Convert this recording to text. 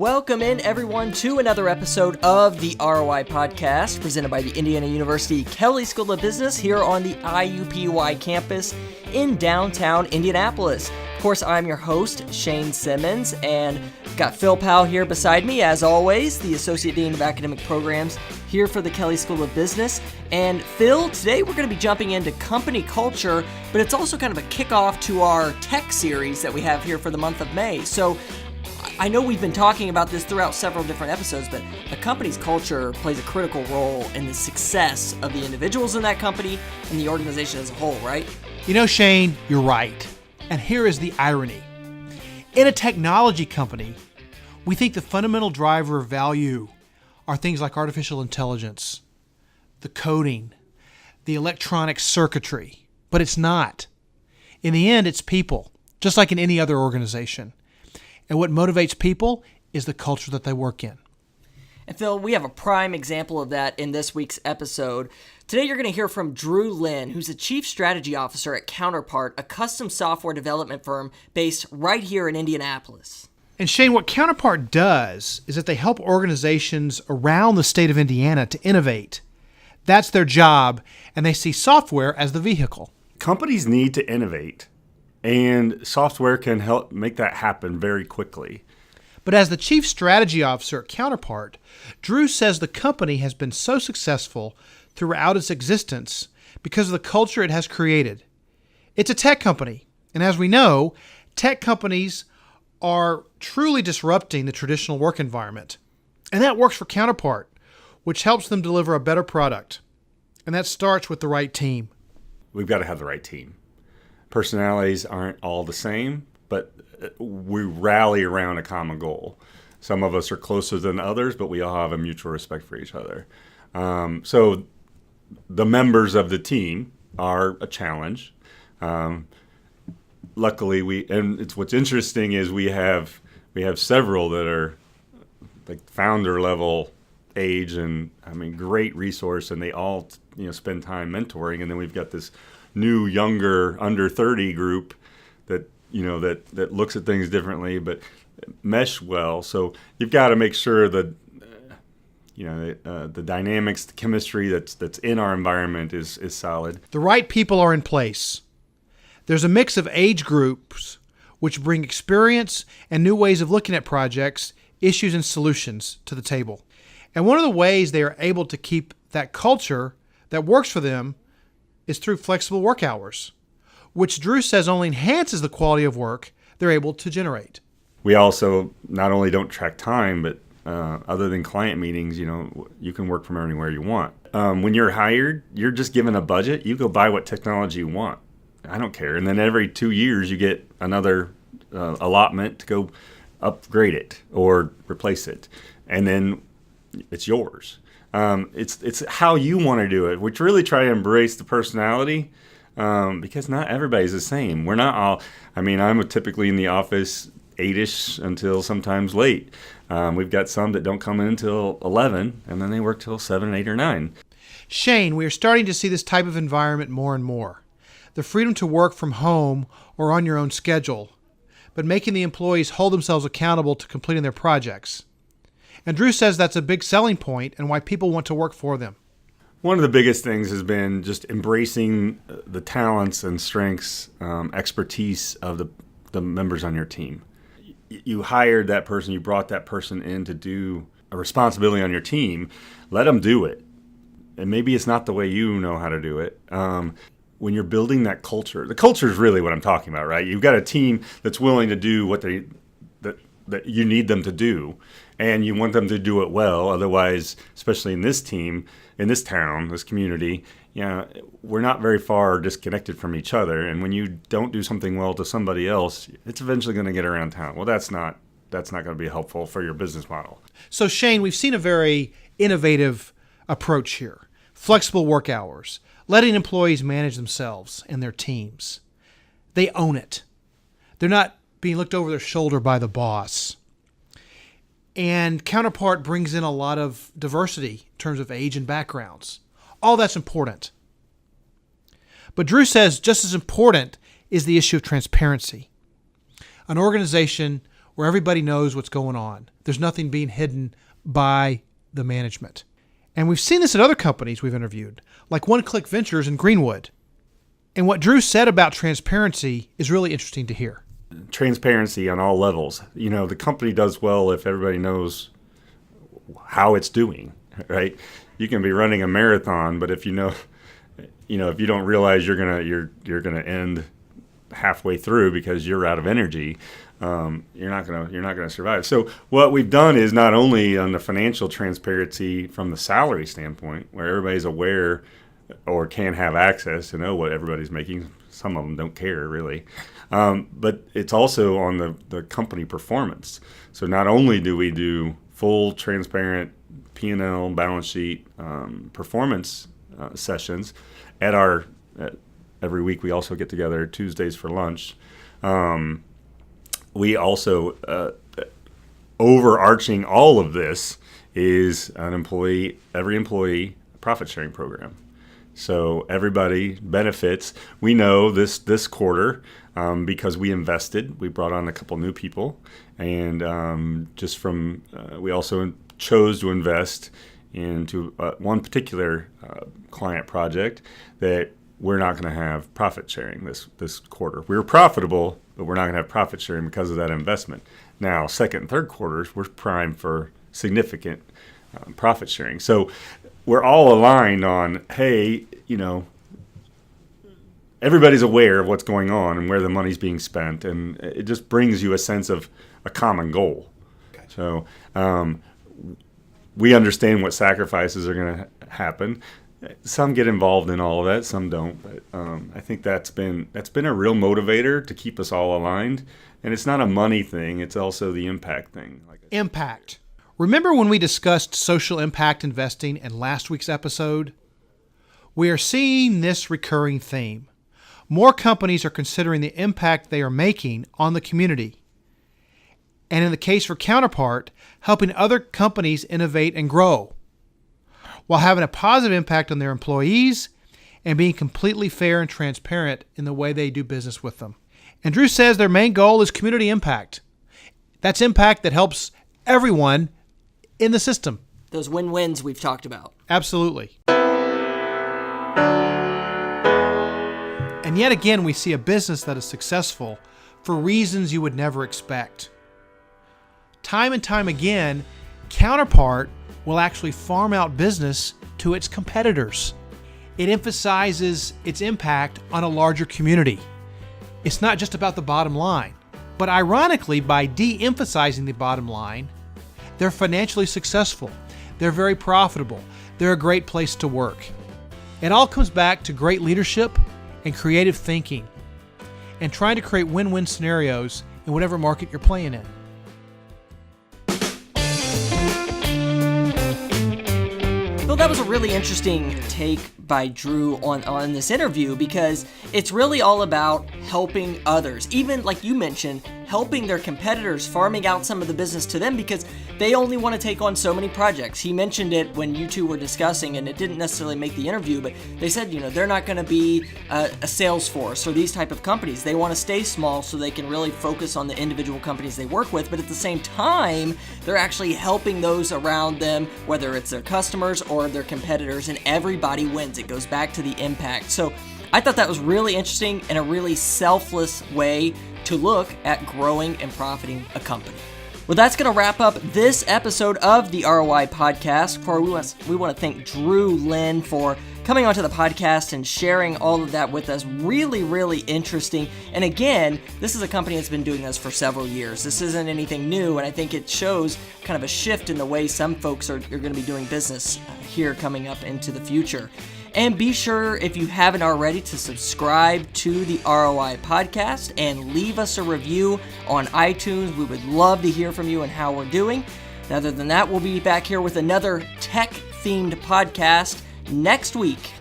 Welcome in, everyone, to another episode of the ROI Podcast, presented by the Indiana University Kelley School of Business here on the IUPUI campus in downtown Indianapolis. Of course, I'm your host, Shane Simmons, and got Phil Powell here beside me, as always, the Associate Dean of Academic Programs here for the Kelley School of Business. And Phil, today we're going to be jumping into company culture, but it's also kind of a kickoff to our tech series that we have here for the month of May. So I know we've been talking about this throughout several different episodes, but a company's culture plays a critical role in the success of the individuals in that company and the organization as a whole, right? You know, Shane, you're right. And here is the irony. In a technology company, we think the fundamental driver of value are things like artificial intelligence, the coding, the electronic circuitry, but it's not. In the end, it's people, just like in any other organization. And what motivates people is the culture that they work in. And Phil, we have a prime example of that in this week's episode. Today you're going to hear from Linn, who's the Chief Strategy Officer at Counterpart, a custom software development firm based right here in Indianapolis. And Shane, what Counterpart does is that they help organizations around the state of Indiana to innovate. That's their job, and they see software as the vehicle. Companies need to innovate, and software can help make that happen very quickly. But as the Chief Strategy Officer at Counterpart, Drew says the company has been so successful throughout its existence because of the culture it has created. It's a tech company, and as we know, tech companies are truly disrupting the traditional work environment. And that works for Counterpart, which helps them deliver a better product. And that starts with the right team. We've got to have the right team. Personalities aren't all the same, but we rally around a common goal. Some of us are closer than others, but we all have a mutual respect for each other. So the members of the team are a challenge. Luckily, what's interesting is we have several that are like founder level age, and I mean great resource, and they all spend time mentoring. And then we've got this new younger under 30 group that that looks at things differently but mesh well. So you've got to make sure that the dynamics, the chemistry that's in our environment is solid. The right people are in place. There's a mix of age groups which bring experience and new ways of looking at projects, issues, and solutions to the table. And one of the ways they are able to keep that culture that works for them is through flexible work hours, which Drew says only enhances the quality of work they're able to generate. We also not only don't track time, but other than client meetings, you can work from anywhere you want. When you're hired, you're just given a budget. You go buy what technology you want. I don't care. And then every 2 years, you get another allotment to go upgrade it or replace it. And then it's yours. It's how you want to do it. We really try to embrace the personality because not everybody's the same. We're not all. I'm typically in the office 8-ish until sometimes late. We've got some that don't come in until 11, and then they work till 7, 8, or 9. Shane, we are starting to see this type of environment more and more. The freedom to work from home or on your own schedule, but making the employees hold themselves accountable to completing their projects. And Drew says that's a big selling point and why people want to work for them. One of the biggest things has been just embracing the talents and strengths, expertise of the members on your team. You hired that person, you brought that person in to do a responsibility on your team. Let them do it. And maybe it's not the way you know how to do it. When you're building that culture, the culture is really what I'm talking about, right? You've got a team that's willing to do what that you need them to do, and you want them to do it well. Otherwise, especially in this team, in this town, this community, we're not very far disconnected from each other. And when you don't do something well to somebody else, it's eventually going to get around town. Well, that's not going to be helpful for your business model. So Shane, we've seen a very innovative approach here. Flexible work hours, letting employees manage themselves and their teams. They own it. They're not being looked over their shoulder by the boss. And Counterpart brings in a lot of diversity in terms of age and backgrounds. All that's important. But Drew says just as important is the issue of transparency. An organization where everybody knows what's going on. There's nothing being hidden by the management. And we've seen this at other companies we've interviewed, like One Click Ventures in Greenwood. And what Drew said about transparency is really interesting to hear. Transparency on all levels. The company does well if everybody knows how it's doing, right? You can be running a marathon, but if if you don't realize you're gonna end halfway through because you're out of energy, you're not gonna survive. So what we've done is not only on the financial transparency from the salary standpoint, where everybody's aware or can have access to know what everybody's making. Some of them don't care really, but it's also on the company performance. So not only do we do full transparent P&L balance sheet performance sessions at every week. We also get together Tuesdays for lunch. We also overarching all of this is every employee profit sharing program. So everybody benefits. We know this quarter because we invested. We brought on a couple new people, and we also chose to invest into one particular client project that we're not going to have profit sharing this quarter. We were profitable, but we're not going to have profit sharing because of that investment. Now, second and third quarters, we're primed for significant profit sharing. So we're all aligned on, hey, everybody's aware of what's going on and where the money's being spent, and it just brings you a sense of a common goal. Gotcha. So we understand what sacrifices are going to happen. Some get involved in all of that, some don't. But I think that's been a real motivator to keep us all aligned. And it's not a money thing; it's also the impact thing. Impact. Remember when we discussed social impact investing in last week's episode? We are seeing this recurring theme. More companies are considering the impact they are making on the community. And in the case for Counterpart, helping other companies innovate and grow, while having a positive impact on their employees and being completely fair and transparent in the way they do business with them. And Drew says their main goal is community impact. That's impact that helps everyone in the system. Those win-wins we've talked about. Absolutely. And yet again, we see a business that is successful for reasons you would never expect. Time and time again, Counterpart will actually farm out business to its competitors. It emphasizes its impact on a larger community. It's not just about the bottom line. But ironically, by de-emphasizing the bottom line, they're financially successful. They're very profitable. They're a great place to work. It all comes back to great leadership and creative thinking and trying to create win-win scenarios in whatever market you're playing in. Well, that was a really interesting take by Drew on this interview, because it's really all about helping others. Even like you mentioned, helping their competitors, farming out some of the business to them because they only want to take on so many projects. He mentioned it when you two were discussing, and it didn't necessarily make the interview, but they said, they're not going to be a Salesforce or these type of companies. They want to stay small so they can really focus on the individual companies they work with, but at the same time, they're actually helping those around them, whether it's their customers or their competitors, and everybody wins. It goes back to the impact. So I thought that was really interesting and a really selfless way to look at growing and profiting a company. Well, that's going to wrap up this episode of the ROI Podcast. We want to thank Drew Linn for coming onto the podcast and sharing all of that with us. Really, really interesting. And again, this is a company that's been doing this for several years. This isn't anything new, and I think it shows kind of a shift in the way some folks are going to be doing business here coming up into the future. And be sure, if you haven't already, to subscribe to the ROI Podcast and leave us a review on iTunes. We would love to hear from you and how we're doing. And other than that, we'll be back here with another tech-themed podcast next week